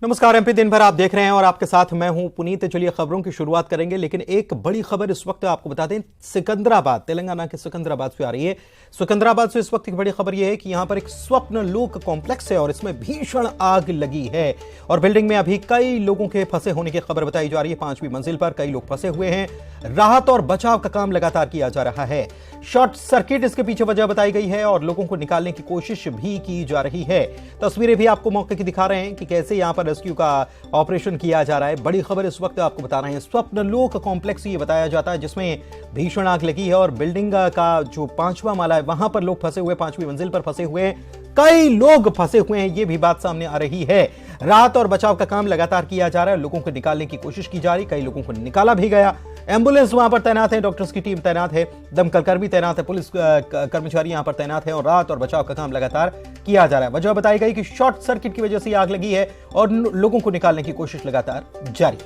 नमस्कार एमपी दिन भर आप देख रहे हैं और आपके साथ मैं हूं पुनीत। चलिए खबरों की शुरुआत करेंगे, लेकिन एक बड़ी खबर इस वक्त आपको बता दें, सिकंदराबाद, तेलंगाना के सिकंदराबाद से आ रही है। सिकंदराबाद से इस वक्त की बड़ी खबर यह है कि यहां पर एक स्वप्न लोक कॉम्प्लेक्स है और इसमें भीषण आग लगी है और बिल्डिंग में अभी कई लोगों के फंसे होने की खबर बताई जा रही है। 5वीं मंजिल पर कई लोग फंसे हुए हैं। राहत और बचाव का काम लगातार किया जा रहा है। शॉर्ट सर्किट इसके पीछे वजह बताई गई है और लोगों को निकालने की कोशिश भी की जा रही है। तस्वीरें भी आपको मौके की दिखा रहे हैं कि कैसे यहां पर रेस्क्यू का ऑपरेशन किया जा रहा है। बड़ी खबर इस वक्त आपको बता रहे हैं, स्वप्न लोक कॉम्प्लेक्स ये बताया जाता है जिसमें भीषण आग लगी है और बिल्डिंग का जो 5वां माला है वहां पर लोग फंसे हुए, 5वीं मंजिल पर फंसे हुए, कई लोग फंसे हुए हैं, ये भी बात सामने आ रही है। राहत और बचाव का काम लगातार किया जा रहा है, लोगों को निकालने की कोशिश की जा रही, कई लोगों को निकाला भी गया। एम्बुलेंस वहां पर तैनात है, डॉक्टर्स की टीम तैनात है, दमकल कर्मी तैनात है, पुलिस कर्मचारी यहां पर तैनात है और राहत और बचाव का काम लगातार किया जा रहा है। वजह बताई गई कि शॉर्ट सर्किट की वजह से आग लगी है और लोगों को निकालने की कोशिश लगातार जारी।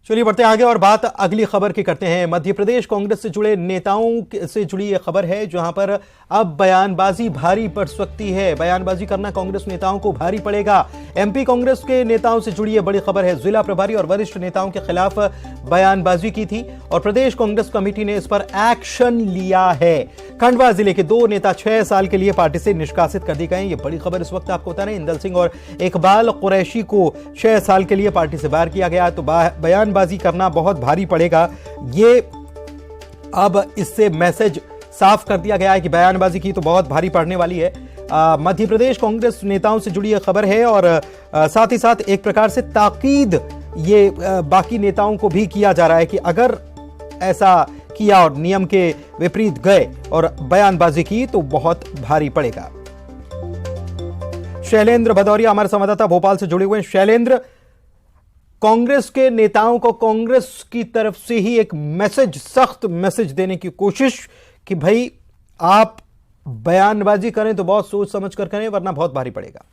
चलिए बढ़ते आगे और बात अगली खबर की करते हैं। मध्य प्रदेश कांग्रेस से जुड़े नेताओं से जुड़ी यह खबर है जहां पर अब बयानबाजी भारी पड़ सकती है। बयानबाजी करना कांग्रेस नेताओं को भारी पड़ेगा। एमपी कांग्रेस के नेताओं से जुड़ी यह बड़ी खबर है। जिला प्रभारी और वरिष्ठ नेताओं के खिलाफ बयानबाजी की थी और प्रदेश कांग्रेस कमेटी ने इस पर एक्शन लिया है। खंडवा जिले के 2 नेता 6 साल के लिए पार्टी से निष्कासित कर दिए गए। यह बड़ी खबर इस वक्त आपको बता रहे हैं। इंदल सिंह और इकबाल कुरैशी को 6 साल के लिए पार्टी से बाहर किया गया। तो बयानबाजी करना बहुत भारी पड़ेगा, ये अब इससे मैसेज साफ कर दिया गया है कि बयानबाजी की तो बहुत भारी पड़ने वाली है। मध्य प्रदेश कांग्रेस नेताओं से जुड़ी यह खबर है और साथ ही साथ एक प्रकार से ताकीद ये बाकी नेताओं को भी किया जा रहा है कि अगर ऐसा किया और नियम के विपरीत गए और बयानबाजी की तो बहुत भारी पड़ेगा। शैलेंद्र भदौरिया हमारे संवाददाता भोपाल से जुड़े हुए हैं। शैलेंद्र, कांग्रेस के नेताओं को कांग्रेस की तरफ से ही एक मैसेज, सख्त मैसेज देने की कोशिश कि भाई आप बयानबाजी करें तो बहुत सोच समझ कर करें वरना बहुत भारी पड़ेगा।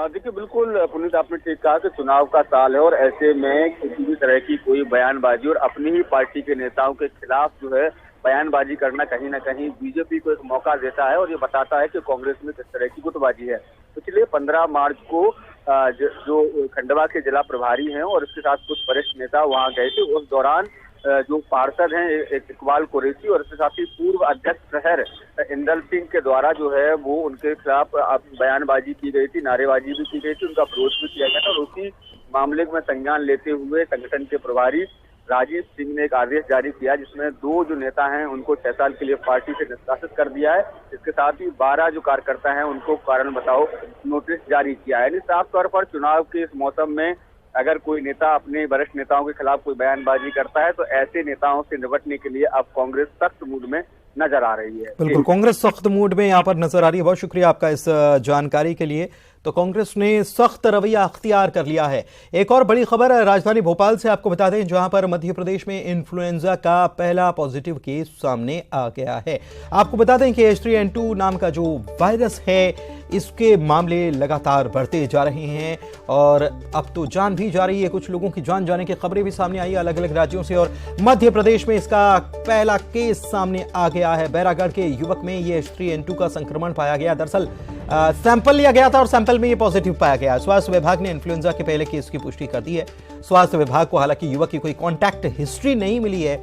देखिए, बिल्कुल पुनीत, आपने ठीक कहा कि चुनाव का साल है और ऐसे में किसी भी तरह की कोई बयानबाजी और अपनी ही पार्टी के नेताओं के खिलाफ जो है बयानबाजी करना कहीं ना कहीं बीजेपी को एक मौका देता है और ये बताता है कि कांग्रेस में किस तरह की गुटबाजी है। पिछले 15 मार्च को जो खंडवा के जिला प्रभारी हैं और इसके साथ कुछ वरिष्ठ नेता वहां गए थे। उस दौरान जो पार्षद हैं इकबाल कुरैशी और इसके साथ ही पूर्व अध्यक्ष शहर इंदल सिंह के द्वारा जो है वो उनके खिलाफ बयानबाजी की गई थी, नारेबाजी भी की गई थी, उनका विरोध भी किया गया था और उसी मामले में संज्ञान लेते हुए संगठन के प्रभारी राजीव सिंह ने एक आदेश जारी किया जिसमें 2 जो नेता हैं उनको 6 साल के लिए पार्टी से निष्कासित कर दिया है। इसके साथ ही 12 जो कार्यकर्ता हैं उनको कारण बताओ नोटिस जारी किया है। यानी साफ तौर पर चुनाव के इस मौसम में अगर कोई नेता अपने वरिष्ठ नेताओं के खिलाफ कोई बयानबाजी करता है तो ऐसे नेताओं से निपटने के लिए अब कांग्रेस सख्त मूड में नजर आ रही है। बिल्कुल, कांग्रेस सख्त मूड में यहां पर नजर आ रही है। बहुत शुक्रिया आपका इस जानकारी के लिए। तो कांग्रेस ने सख्त रवैया अख्तियार कर लिया है। एक और बड़ी खबर राजधानी भोपाल से आपको बता दें, जहां पर मध्य प्रदेश में इन्फ्लुएंजा का पहला पॉजिटिव केस सामने आ गया है। आपको बता दें कि H3N2 नाम का जो वायरस है इसके मामले लगातार बढ़ते जा रहे हैं और अब तो जान भी जा रही है। कुछ लोगों की जान जाने की खबरें भी सामने आई अलग अलग राज्यों से और मध्य प्रदेश में इसका पहला केस सामने आ गया है। बैरागढ़ के युवक में ये H3N2 का संक्रमण पाया गया। दरअसल सैंपल लिया गया था और सैंपल में ये पॉजिटिव पाया गया। स्वास्थ्य विभाग ने इन्फ्लुएंजा के पहले केस की पुष्टि कर दी है। स्वास्थ्य विभाग को हालांकि युवक की कोई कॉन्टैक्ट हिस्ट्री नहीं मिली है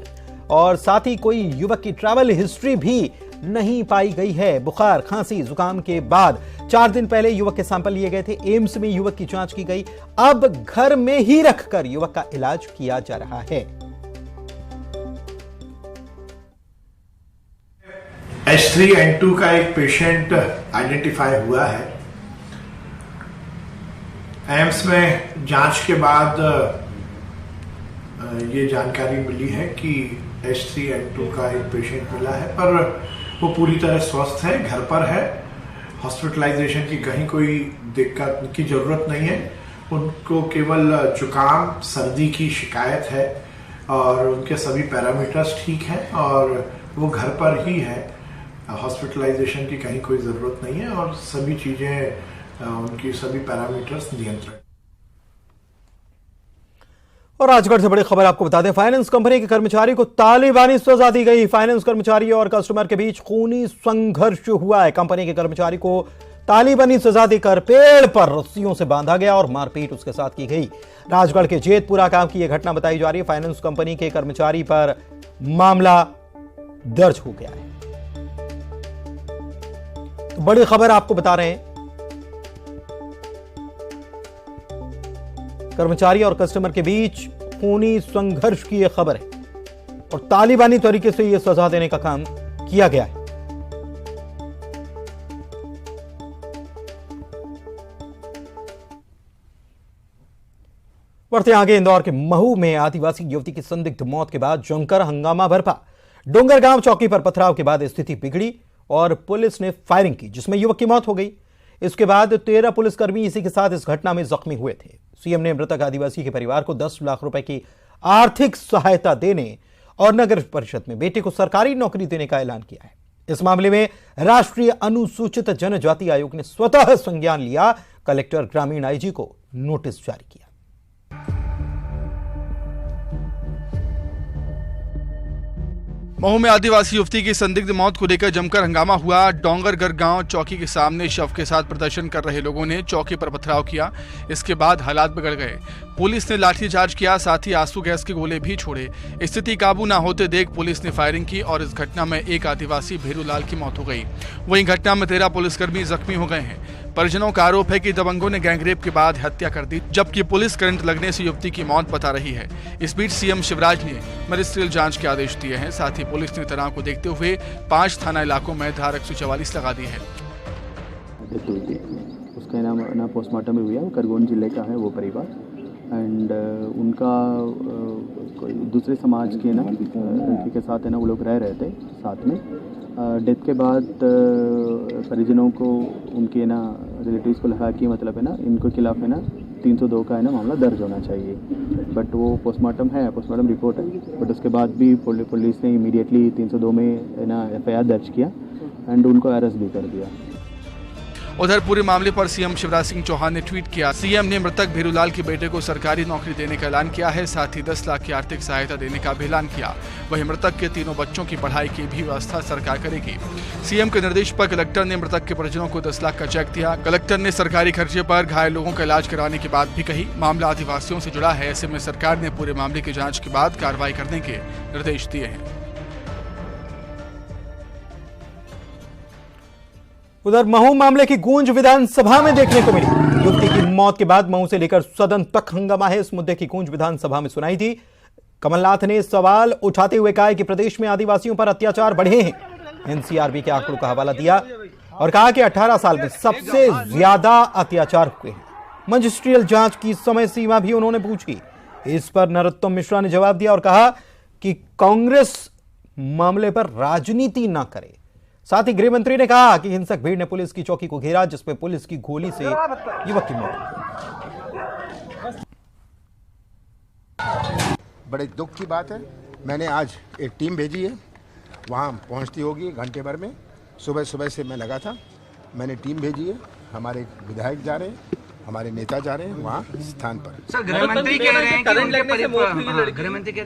और साथ ही कोई युवक की ट्रैवल हिस्ट्री भी नहीं पाई गई है। बुखार, खांसी, जुकाम के बाद 4 दिन पहले युवक के सैंपल लिए गए थे। एम्स में युवक की जांच की गई। अब घर में ही रखकर युवक का इलाज किया जा रहा है। H3N2 का एक पेशेंट आइडेंटिफाई हुआ है। एम्स में जांच के बाद ये जानकारी मिली है कि H3N2 का एक पेशेंट मिला है, पर वो पूरी तरह स्वस्थ है, घर पर है, हॉस्पिटलाइजेशन की कहीं कोई दिक्कत की जरूरत नहीं है। उनको केवल जुकाम, सर्दी की शिकायत है और उनके सभी पैरामीटर्स ठीक हैं और वो घर पर ही है। हॉस्पिटलाइजेशन की कहीं कोई जरूरत नहीं है और सभी चीजें, उनकी सभी पैरामीटर्स नियंत्रण। और राजगढ़ से बड़ी खबर आपको बता दें, फाइनेंस कंपनी के कर्मचारी को तालिबानी सजा दी गई। फाइनेंस कर्मचारी और कस्टमर के बीच खूनी संघर्ष हुआ है। कंपनी के कर्मचारी को तालिबानी सजा देकर पेड़ पर रस्सियों से बांधा गया और मारपीट उसके साथ की गई। राजगढ़ के जेतपुरा गांव की यह घटना बताई जा रही है। फाइनेंस कंपनी के कर्मचारी पर मामला दर्ज हो गया है। तो बड़ी खबर आपको बता रहे हैं, कर्मचारी और कस्टमर के बीच खूनी संघर्ष की यह खबर है और तालिबानी तरीके से यह सजा देने का काम किया गया है। बढ़ते आगे, इंदौर के महू में आदिवासी युवती की संदिग्ध मौत के बाद जमकर हंगामा बरपा। डोंगरगांव चौकी पर पथराव के बाद स्थिति बिगड़ी और पुलिस ने फायरिंग की, जिसमें युवक की मौत हो गई। इसके बाद 13 पुलिसकर्मी इसी के साथ इस घटना में जख्मी हुए थे। सीएम ने मृतक आदिवासी के परिवार को 10 लाख रुपए की आर्थिक सहायता देने और नगर परिषद में बेटे को सरकारी नौकरी देने का ऐलान किया है। इस मामले में राष्ट्रीय अनुसूचित जनजाति आयोग ने स्वतः संज्ञान लिया। कलेक्टर ग्रामीण आईजी को नोटिस जारी किया। महू में आदिवासी युवती की संदिग्ध मौत को लेकर जमकर हंगामा हुआ। डोंगरगढ़ गांव चौकी के सामने शव के साथ प्रदर्शन कर रहे लोगों ने चौकी पर पथराव किया। इसके बाद हालात बिगड़ गए। पुलिस ने लाठीचार्ज किया, साथ ही आंसू गैस के गोले भी छोड़े। स्थिति काबू न होते देख पुलिस ने फायरिंग की और इस घटना में एक आदिवासी भेरूलाल की मौत हो गई। वहीं घटना में 13 पुलिसकर्मी जख्मी हो गए हैं। परिजनों का आरोप है कि दबंगों ने गैंगरेप के बाद हत्या कर दी, जबकि पुलिस करंट लगने से युवती की मौत बता रही है। इस बीच सीएम शिवराज ने मजिस्ट्रियल जांच के आदेश दिए हैं। साथ ही पुलिस ने तनाव को देखते हुए 5 थाना इलाकों में धारा 144 लगा दी है। उसका नाम पोस्टमार्टम में हुआ, वो खरगोन जिले का है वो परिवार, एंड उनका दूसरे समाज के ना लड़की के साथ है ना वो लोग रह रहे थे साथ में। डेथ के बाद परिजनों को उनके ना रिलेटिव्स को लगा कि मतलब है ना इनको खिलाफ है ना 302 का है ना मामला दर्ज होना चाहिए। बट वो पोस्टमार्टम रिपोर्ट है, बट उसके बाद भी पुलिस ने इमीडिएटली 302 में है ना FIR दर्ज किया एंड उनको अरेस्ट भी कर दिया। उधर पूरे मामले पर सीएम शिवराज सिंह चौहान ने ट्वीट किया। सीएम ने मृतक भेरूलाल के बेटे को सरकारी नौकरी देने का ऐलान किया है। साथ ही 10 लाख की आर्थिक सहायता देने का भी ऐलान किया। वहीं मृतक के 3 बच्चों की पढ़ाई की भी व्यवस्था सरकार करेगी। सीएम के निर्देश पर कलेक्टर ने मृतक के परिजनों को 10 लाख का चेक दिया। कलेक्टर ने सरकारी खर्चे पर घायल लोगों का इलाज कराने की बात भी कही। मामला आदिवासियों से जुड़ा है, ऐसे में सरकार ने पूरे मामले की जाँच के बाद कार्रवाई करने के निर्देश दिए हैं। उधर महू मामले की गूंज विधानसभा में देखने को मिली। युवती की मौत के बाद महू से लेकर सदन तक हंगामा है। इस मुद्दे की गूंज विधानसभा में सुनाई थी। कमलनाथ ने सवाल उठाते हुए कहा कि प्रदेश में आदिवासियों पर अत्याचार बढ़े हैं। NCRB के आंकड़ों का हवाला दिया और कहा कि 18 साल में सबसे ज्यादा अत्याचार हुए हैं। मजिस्ट्रियल जांच की समय सीमा भी उन्होंने पूछी। इस पर नरोत्तम मिश्रा ने जवाब दिया और कहा कि कांग्रेस मामले पर राजनीति ना करे। साथ ही गृह मंत्री ने कहा कि हिंसक भीड़ ने पुलिस की चौकी को घेरा, जिसमें पुलिस की गोली से युवक की मौत हुई। बड़े दुख की बात है। मैंने आज एक टीम भेजी है, वहां पहुंचती होगी घंटे भर में। सुबह से मैं लगा था, मैंने टीम भेजी है। हमारे विधायक जा रहे हैं, हमारे नेता जा रहे हैं वहाँ स्थान पर। सर, गृहमंत्री कह रहे हैं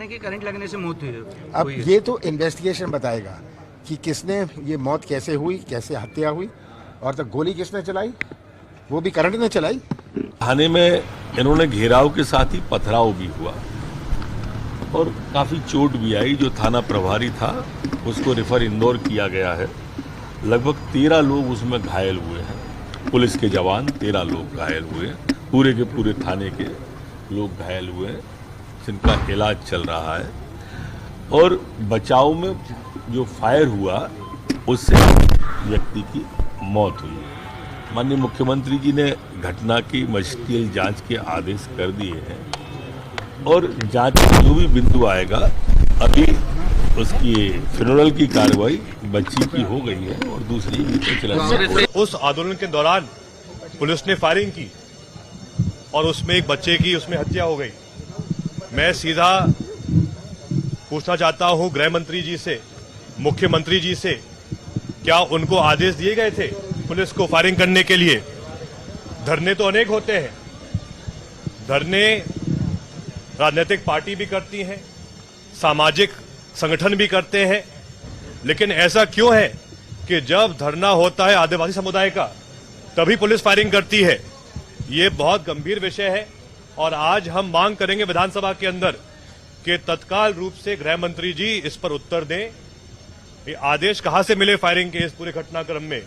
कि करंट लगने से मौत हुई। अब ये तो इन्वेस्टिगेशन बताएगा कि किसने ये मौत कैसे हुई, कैसे हत्या हुई, और तक गोली किसने चलाई, वो भी करंट ने चलाई। थाने में इन्होंने घेराव के साथ ही पथराव भी हुआ और काफी चोट भी आई। जो थाना प्रभारी था उसको रेफर इंदौर किया गया है। लगभग 13 लोग उसमें घायल हुए हैं। पुलिस के जवान 13 लोग घायल हुए हैं। पूरे के पूरे थाने के लोग घायल हुए हैं, जिनका इलाज चल रहा है। और बचाव में जो फायर हुआ उससे व्यक्ति की मौत हुई। माननीय मुख्यमंत्री जी ने घटना की मजिस्ट्रियल जांच के आदेश कर दिए हैं और जांच में जो भी बिंदु आएगा, अभी उसकी फ्यूनरल की कार्रवाई बच्ची की हो गई है और दूसरी चला। उस आंदोलन के दौरान पुलिस ने फायरिंग की और उसमें एक बच्चे की उसमें हत्या हो गई। मैं सीधा पूछना चाहता हूं गृह मंत्री जी से, मुख्यमंत्री जी से, क्या उनको आदेश दिए गए थे पुलिस को फायरिंग करने के लिए? धरने तो अनेक होते हैं, धरने राजनीतिक पार्टी भी करती हैं, सामाजिक संगठन भी करते हैं, लेकिन ऐसा क्यों है कि जब धरना होता है आदिवासी समुदाय का तभी पुलिस फायरिंग करती है? ये बहुत गंभीर विषय है और आज हम मांग करेंगे विधानसभा के अंदर कि तत्काल रूप से गृह मंत्री जी इस पर उत्तर दें। ये आदेश कहां से मिले फायरिंग के इस पूरे घटनाक्रम में?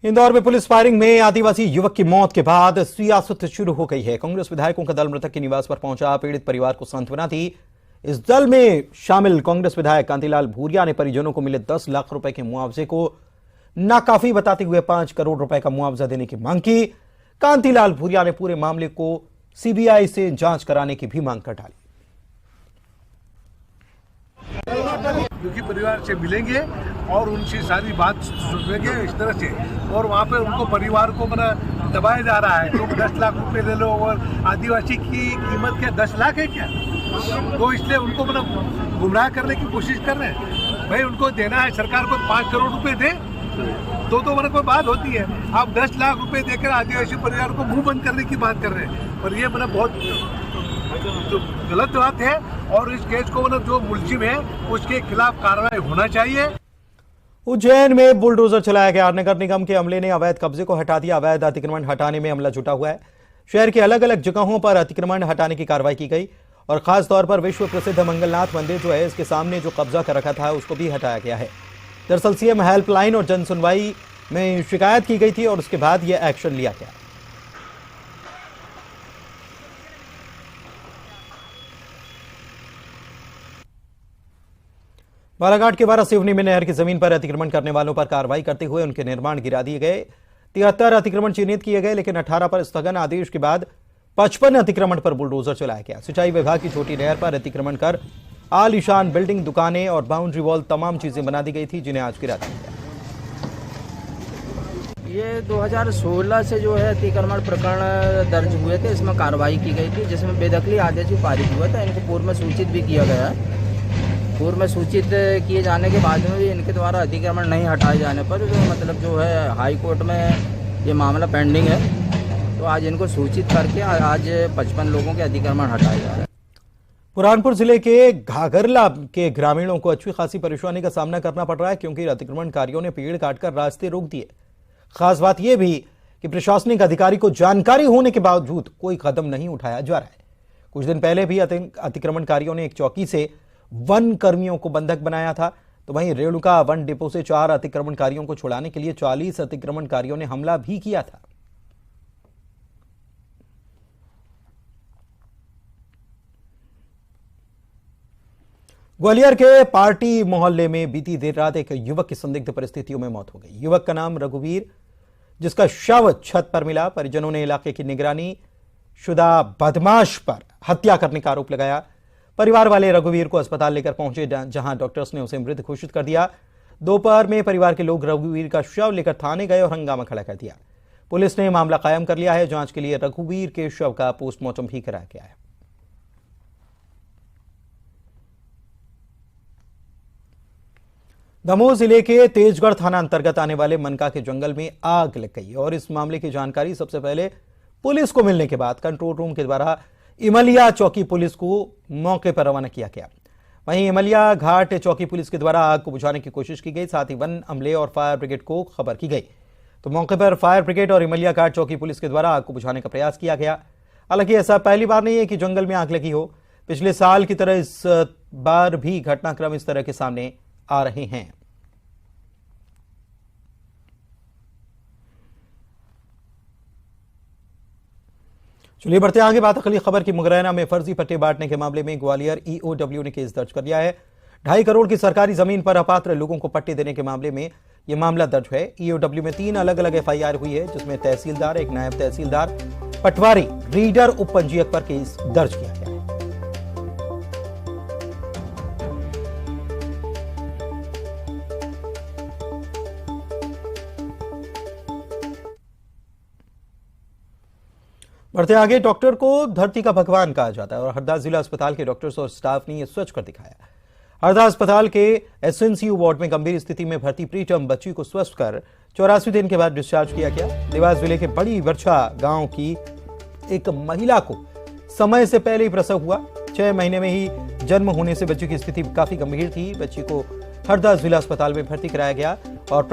इंदौर में पुलिस फायरिंग में आदिवासी युवक की मौत के बाद सियासत शुरू हो गई है। कांग्रेस विधायकों का दल मृतक के निवास पर पहुंचा, पीड़ित परिवार को सांत्वना दी। इस दल में शामिल कांग्रेस विधायक कांतिलाल भूरिया ने परिजनों को मिले 10 लाख रुपए के मुआवजे को नाकाफी बताते हुए 5 करोड़ रुपए का मुआवजा देने की मांग की। कांतिलाल भूरिया ने पूरे मामले को सीबीआई से जांच कराने की भी मांग कर डाली। क्योंकि परिवार से मिलेंगे और उनसे सारी बात सुनेंगे इस तरह से, और वहाँ पे उनको परिवार को दबाया जा रहा है। तुम 10 लाख रुपए ले लो, और आदिवासी की कीमत क्या 10 लाख है क्या? तो इसलिए उनको गुमराह करने की कोशिश कर रहे हैं। भाई उनको देना है, सरकार को 5 करोड़ रुपए दे तो कोई बात होती है। आप 10 लाख रुपए देकर आदिवासी परिवार को मुंह बंद करने की बात कर रहे हैं, और ये बहुत जो गलत बात है। और इस केस को जो मुलजिम है उसके खिलाफ कार्रवाई होना चाहिए। उज्जैन में बुलडोजर चलाया गया। नगर निगम के अमले ने अवैध कब्जे को हटा दिया। अवैध अतिक्रमण हटाने में अमला जुटा हुआ है। शहर के अलग अलग जगहों पर अतिक्रमण हटाने की कार्रवाई की गई और खास तौर पर विश्व प्रसिद्ध मंगलनाथ मंदिर जो है इसके सामने जो कब्जा कर रखा था उसको भी हटाया गया है। दरअसल सीएम हेल्पलाइन और जन सुनवाई में शिकायत की गई थी और उसके बाद यह एक्शन लिया गया। बालाघाट के वारा सिवनी में नहर की जमीन पर अतिक्रमण करने वालों पर कार्रवाई करते हुए उनके निर्माण गिरा दिए गए। 73 अतिक्रमण चिन्हित किए गए, लेकिन 18 पर स्थगन आदेश के बाद 55 अतिक्रमण पर बुलडोजर चलाया गया। सिंचाई विभाग की छोटी नहर पर अतिक्रमण कर आलीशान बिल्डिंग, दुकानें और बाउंड्री वॉल तमाम चीजें बना दी गई थी, जिन्हें आज गिरा दिया गया। ये 2016 से जो है अतिक्रमण प्रकरण दर्ज हुए थे, इसमें कार्रवाई की गई थी जिसमें बेदखली आदेश भी पारित हुआ था। इनको पूर्व में सूचित भी किया गया है। पूर्व में सूचित किए जाने के बाद में भी इनके द्वारा अतिक्रमण नहीं हटाए जाने पर जो है हाई कोर्ट में ये मामला पेंडिंग है। तो आज इनको सूचित करके आज 55 लोगों के अतिक्रमण हटाए जा रहे हैं। बुरहानपुर जिले के घाघरला के ग्रामीणों को अच्छी खासी परेशानी का सामना करना पड़ रहा है, क्योंकि अतिक्रमणकारियों ने पेड़ काटकर रास्ते रोक दिए। खास बात यह भी कि प्रशासनिक अधिकारी को जानकारी होने के बावजूद कोई कदम नहीं उठाया जा रहा है। कुछ दिन पहले भी अतिक्रमणकारियों ने एक चौकी से वन कर्मियों को बंधक बनाया था, तो वहीं रेणुका वन डिपो से 4 अतिक्रमणकारियों को छुड़ाने के लिए 40 अतिक्रमणकारियों ने हमला भी किया था। ग्वालियर के पार्टी मोहल्ले में बीती देर रात एक युवक की संदिग्ध परिस्थितियों में मौत हो गई। युवक का नाम रघुवीर, जिसका शव छत पर मिला। परिजनों ने इलाके की निगरानी शुदा बदमाश पर हत्या करने का आरोप लगाया। परिवार वाले रघुवीर को अस्पताल लेकर पहुंचे, जहां डॉक्टर्स ने उसे मृत घोषित कर दिया। दोपहर में परिवार के लोग रघुवीर का शव लेकर थाने गए और हंगामा खड़ा कर दिया। पुलिस ने मामला कायम कर लिया है। जांच के लिए रघुवीर के शव का पोस्टमार्टम भी कराया गया है। दमोह जिले के तेजगढ़ थाना अंतर्गत आने वाले मनका के जंगल में आग लग गई और इस मामले की जानकारी सबसे पहले पुलिस को मिलने के बाद कंट्रोल रूम के द्वारा इमलिया चौकी पुलिस को मौके पर रवाना किया गया। वहीं इमलिया घाट चौकी पुलिस के द्वारा आग को बुझाने की कोशिश की गई, साथ ही वन अमले और फायर ब्रिगेड को खबर की गई। तो मौके पर फायर ब्रिगेड और इमलिया घाट चौकी पुलिस के द्वारा आग को बुझाने का प्रयास किया गया। हालांकि ऐसा पहली बार नहीं है कि जंगल में आग लगी हो। पिछले साल की तरह इस बार भी घटनाक्रम इस तरह के सामने आ रहे हैं। चलिए बढ़ते आगे। बात अगली खबर की। मुगरैना में फर्जी पट्टे बांटने के मामले में ग्वालियर ईओडब्ल्यू ने केस दर्ज कर लिया है। 2.5 करोड़ की सरकारी जमीन पर अपात्र लोगों को पट्टे देने के मामले में यह मामला दर्ज है। ईओडब्ल्यू में 3 अलग अलग एफआईआर हुई है, जिसमें तहसीलदार, एक नायब तहसीलदार, पटवारी, रीडर, उप पंजीयक पर केस दर्ज किया गया है। बढ़ते आगे। डॉक्टर को धरती का भगवान कहा जाता है और हरदा जिला अस्पताल के डॉक्टर्स और स्टाफ ने यह स्वच्छ कर दिखाया। हरदा अस्पताल के एसएनसीयू वार्ड में गंभीर स्थिति में भर्ती प्रीटर्म बच्ची को स्वस्थ कर 84 दिन के बाद डिस्चार्ज किया गया। देवास जिले के बड़ी वर्षा गांव की एक महिला को समय से पहले ही प्रसव हुआ। 6 महीने में ही जन्म होने से बच्ची की स्थिति काफी गंभीर थी। बच्ची को हरदा जिला अस्पताल में भर्ती कराया गया और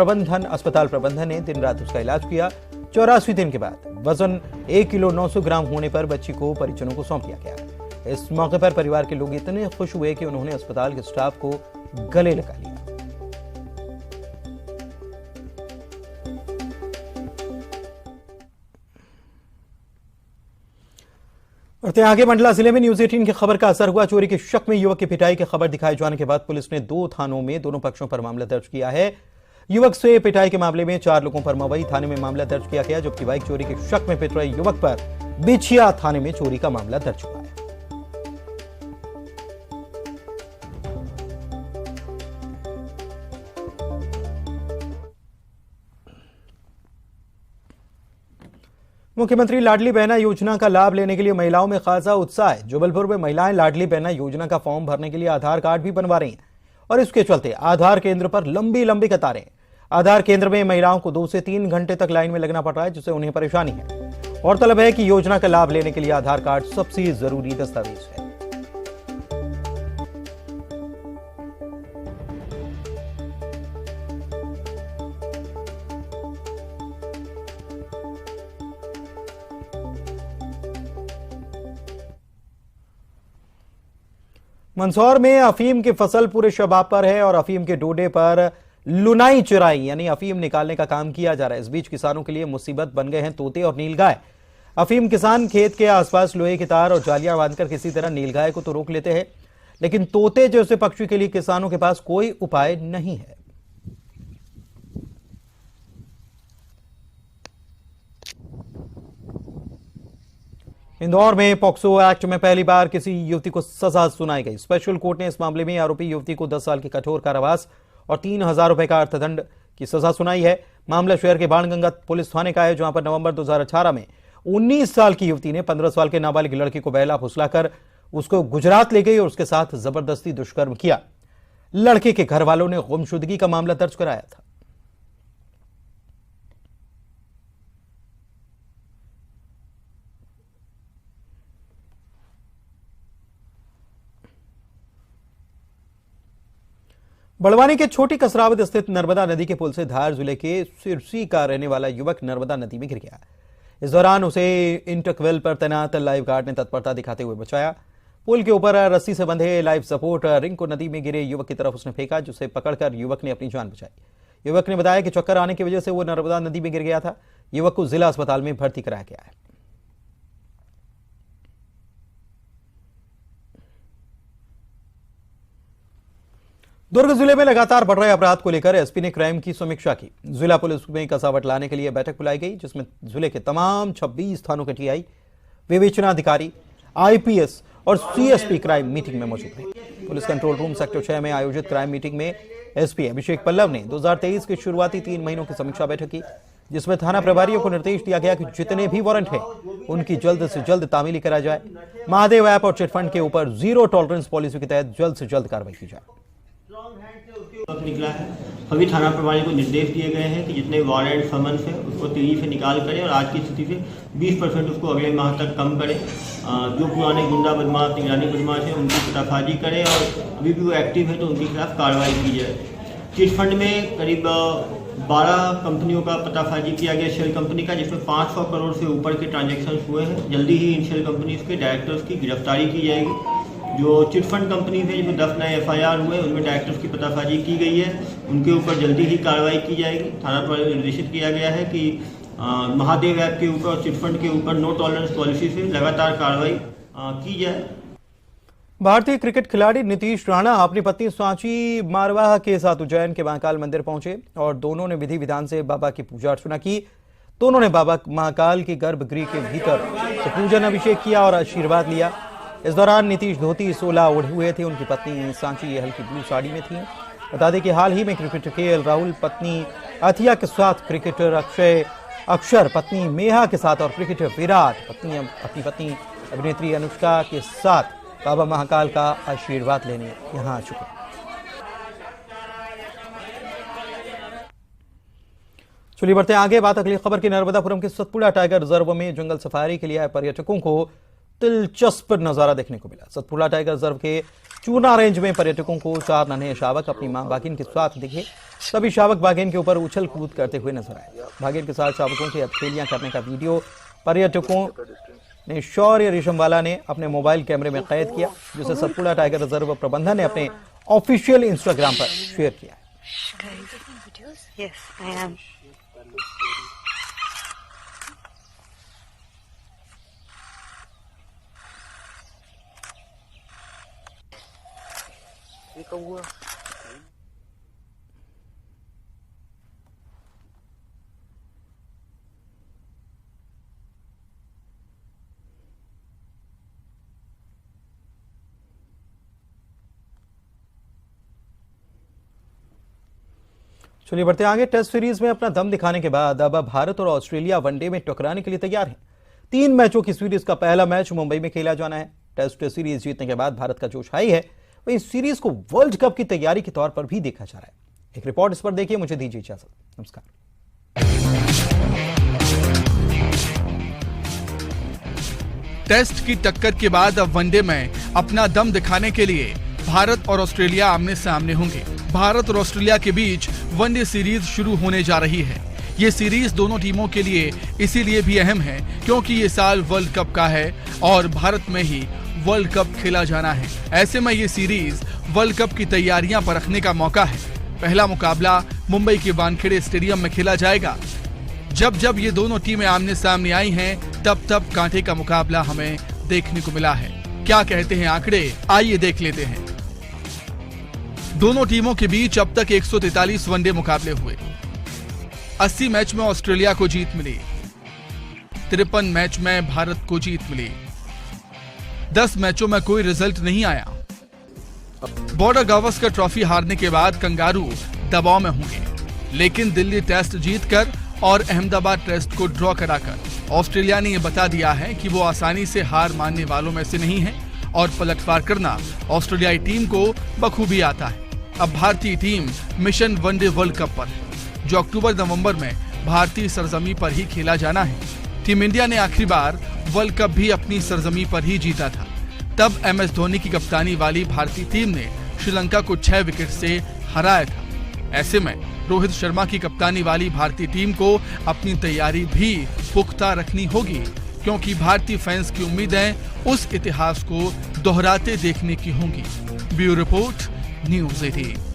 अस्पताल प्रबंधन ने दिन रात उसका इलाज किया। 84 दिन के बाद वजन 1 किलो 900 ग्राम होने पर बच्ची को परिजनों को सौंप दिया गया। इस मौके पर परिवार के लोग इतने खुश हुए कि उन्होंने अस्पताल के स्टाफ को गले लगा लिया। बढ़ते आगे, मंडला जिले में न्यूज 18 की खबर का असर हुआ। चोरी के शक में युवक की पिटाई की खबर दिखाए जाने के बाद पुलिस ने 2 थानों में दोनों पक्षों पर मामला दर्ज किया है। युवक से पिटाई के मामले में 4 लोगों पर मवई थाने में मामला दर्ज किया गया, जबकि बाइक चोरी के शक में पिट रहे युवक पर बिछिया थाने में चोरी का मामला दर्ज हुआ है। मुख्यमंत्री लाडली बहना योजना का लाभ लेने के लिए महिलाओं में खासा उत्साह है। जबलपुर में महिलाएं लाडली बहना योजना का फॉर्म भरने के लिए आधार कार्ड भी बनवा रही हैं और इसके चलते आधार केंद्र पर लंबी लंबी कतारें। आधार केंद्र में महिलाओं को 2 से 3 घंटे तक लाइन में लगना पड़ रहा है, जिससे उन्हें परेशानी है। गौरतलब है कि योजना का लाभ लेने के लिए आधार कार्ड सबसे जरूरी दस्तावेज है। मंदसौर में अफीम की फसल पूरे शबाब पर है और अफीम के डोडे पर लुनाई चुराई यानी अफीम निकालने का काम किया जा रहा है। इस बीच किसानों के लिए मुसीबत बन गए हैं तोते और नीलगाय। अफीम किसान खेत के आसपास लोहे के तार और जालियां बांधकर किसी तरह नीलगाय को तो रोक लेते हैं, लेकिन तोते जैसे पक्षी के लिए किसानों के पास कोई उपाय नहीं है। इंदौर में पॉक्सो एक्ट में पहली बार किसी युवती को सजा सुनाई गई। स्पेशल कोर्ट ने इस मामले में आरोपी युवती को 10 साल की कठोर कारावास और 3000 रुपए का अर्थदंड की सजा सुनाई है। मामला शहर के बाणगंगा पुलिस थाने का है, जहां पर नवंबर 2018 में 19 साल की युवती ने 15 साल के नाबालिग लड़की को बहला फुसलाकर उसको गुजरात ले गई और उसके साथ जबरदस्ती दुष्कर्म किया। लड़के के घर वालों ने गुमशुदगी का मामला दर्ज कराया था। बड़वानी के छोटी कसरावत स्थित नर्मदा नदी के पुल से धार जिले के सिरसी का रहने वाला युवक नर्मदा नदी में गिर गया। इस दौरान उसे इंटरक्वेल पर तैनात लाइफ गार्ड ने तत्परता दिखाते हुए बचाया। पुल के ऊपर रस्सी से बंधे लाइफ सपोर्ट रिंग को नदी में गिरे युवक की तरफ उसने फेंका, जिसे पकड़कर युवक ने अपनी जान बचाई। युवक ने बताया कि चक्कर आने की वजह से वो नर्मदा नदी में गिर गया था। युवक को जिला अस्पताल में भर्ती कराया गया है। दुर्ग जिले में लगातार बढ़ रहे अपराध को लेकर एसपी ने क्राइम की समीक्षा की। जिला पुलिस में कसावट लाने के लिए बैठक बुलाई गई, जिसमें जिले के तमाम 26 थानों के टीआई, विवेचना अधिकारी, आईपीएस और सीएसपी क्राइम मीटिंग में मौजूद रहे। पुलिस कंट्रोल रूम सेक्टर 6 में आयोजित क्राइम मीटिंग में एसपी अभिषेक पल्लव ने 2023 के शुरुआती 3 महीनों की समीक्षा बैठक की, जिसमें थाना प्रभारियों को निर्देश दिया गया कि जितने भी वारंट हैं उनकी जल्द से जल्द तामीली करा जाए। महादेव ऐप और चिटफंड के ऊपर जीरो टॉलरेंस पॉलिसी के तहत जल्द से जल्द कार्रवाई की जाए। निकला है, सभी थाना प्रभारी को निर्देश दिए गए हैं कि जितने वारंट समन्स है उसको तेजी से निकाल करें और आज की स्थिति से 20% उसको अगले माह तक कम करें। जो पुराने गुंडा बदमाश, निगरानी बदमाश है उनकी पताफाजी करें और अभी भी वो एक्टिव है तो उनके खिलाफ कार्रवाई की जाए। चिट फंड में करीब 12 कंपनियों का पताफाजी किया गया शेल कंपनी का, जिसमें 500 करोड़ से ऊपर के ट्रांजैक्शन हुए हैं। जल्दी ही इन शेल कंपनीज के डायरेक्टर्स की गिरफ्तारी की जाएगी। जो चिटफंड कंपनी है जिसमें 10 नए एफआईआर हुए उनमें डायरेक्टर्स की पताफाजी की गई है, उनके ऊपर जल्दी ही कार्रवाई की जाएगी। थाना पर निर्देशित किया गया है कि महादेव ऐप के ऊपर और चिटफंड के ऊपर नो टॉलरेंस पॉलिसी से लगातार कार्रवाई की जाए। भारतीय क्रिकेट खिलाड़ी नीतीश राणा अपनी पत्नी सांची मारवाह के साथ उज्जैन के महाकाल मंदिर पहुंचे और दोनों ने विधि विधान से बाबा की पूजा अर्चना की। दोनों ने बाबा महाकाल के गर्भगृह के भीतर पूजन अभिषेक किया और आशीर्वाद लिया। इस दौरान नीतीश धोती सोला ओढ़े हुए थे, उनकी पत्नी सांची हल्की ब्लू साड़ी में थी। बता दें कि हाल ही में क्रिकेटर केएल राहुल पत्नी अथिया के साथ क्रिकेटर अक्षर पत्नी मेहा के साथ और क्रिकेटर विराट अपनी पत्नी अभिनेत्री अनुष्का के साथ बाबा महाकाल का आशीर्वाद लेने यहां आ चुके। चलिए बढ़ते आगे, बात अगली खबर की। नर्मदापुरम के सतपुड़ा टाइगर रिजर्व में जंगल सफारी के लिए आए पर्यटकों को दिलचस्प नजारा देखने को मिला। सतपुड़ा टाइगर रिजर्व के चूना रेंज में पर्यटकों को 4 नन्हे शावक अपनी मां बाघिन के साथ दिखे। सभी शावक बाघिन के ऊपर उछल कूद करते हुए नजर आए। बाघिन के साथ शावकों की हथेलियां करने का वीडियो पर्यटकों ने शौर्य रेशमवाला ने अपने मोबाइल कैमरे में कैद किया, जिसे सतपुड़ा टाइगर रिजर्व प्रबंधन ने अपने ऑफिशियल इंस्टाग्राम पर शेयर किया। चलिए बढ़ते आगे। टेस्ट सीरीज में अपना दम दिखाने के बाद अब भारत और ऑस्ट्रेलिया वनडे में टकराने के लिए तैयार हैं। 3 मैचों की सीरीज का पहला मैच मुंबई में खेला जाना है। टेस्ट सीरीज जीतने के बाद भारत का जोश हाई है, वहीं इस सीरीज को वर्ल्ड कप की तैयारी के तौर पर भी देखा जा रहा है। एक रिपोर्ट इस पर देखिए। मुझे दीजिए इजाजत। नमस्कार। टेस्ट की टक्कर के बाद अब वनडे में अपना दम दिखाने के लिए भारत और ऑस्ट्रेलिया आमने सामने होंगे। भारत और ऑस्ट्रेलिया के बीच वनडे सीरीज शुरू होने जा रही है। ये सीरीज दोनों टीमों के लिए इसीलिए भी अहम है क्योंकि ये साल वर्ल्ड कप का है और भारत में ही वर्ल्ड कप खेला जाना है। ऐसे में ये सीरीज वर्ल्ड कप की तैयारियां परखने का मौका है। पहला मुकाबला मुंबई के वानखेड़े स्टेडियम में खेला जाएगा। जब जब ये दोनों टीमें आमने सामने आई हैं, तब तब कांटे का मुकाबला हमें देखने को मिला है। क्या कहते हैं आंकड़े, आइए देख लेते हैं। दोनों टीमों के बीच अब तक 143 वनडे मुकाबले हुए। 80 मैच में ऑस्ट्रेलिया को जीत मिली, 53 मैच में भारत को जीत मिली। 10 मैचों में कोई रिजल्ट नहीं आया। बॉर्डर गावस्कर ट्रॉफी हारने के बाद कंगारू दबाव में होंगे, लेकिन दिल्ली टेस्ट जीतकर और अहमदाबाद टेस्ट को ड्रॉ कराकर ऑस्ट्रेलिया ने यह बता दिया है कि वो आसानी से हार मानने वालों में से नहीं है और पलटवार करना ऑस्ट्रेलियाई टीम को बखूबी आता है। अब भारतीय team mission one day world cup पर है, जो अक्टूबर-नवंबर में भारतीय सरजमी पर ही खेला जाना है। टीम इंडिया ने आखिरी बार वर्ल्ड कप भी अपनी सरजमी पर ही जीता था। तब MS धोनी की कप्तानी वाली भारतीय टीम ने श्रीलंका को 6 विकेट से हराया था। ऐसे में रोहित शर्मा की कप्तानी वाली भारतीय टीम को अपनी तैयारी भी पुख्ता रखनी होगी, क्योंकि भारतीय फैंस की उम्मीदें उस इतिहास को दोहराते देखने की होंगी। Bureau report, news 18।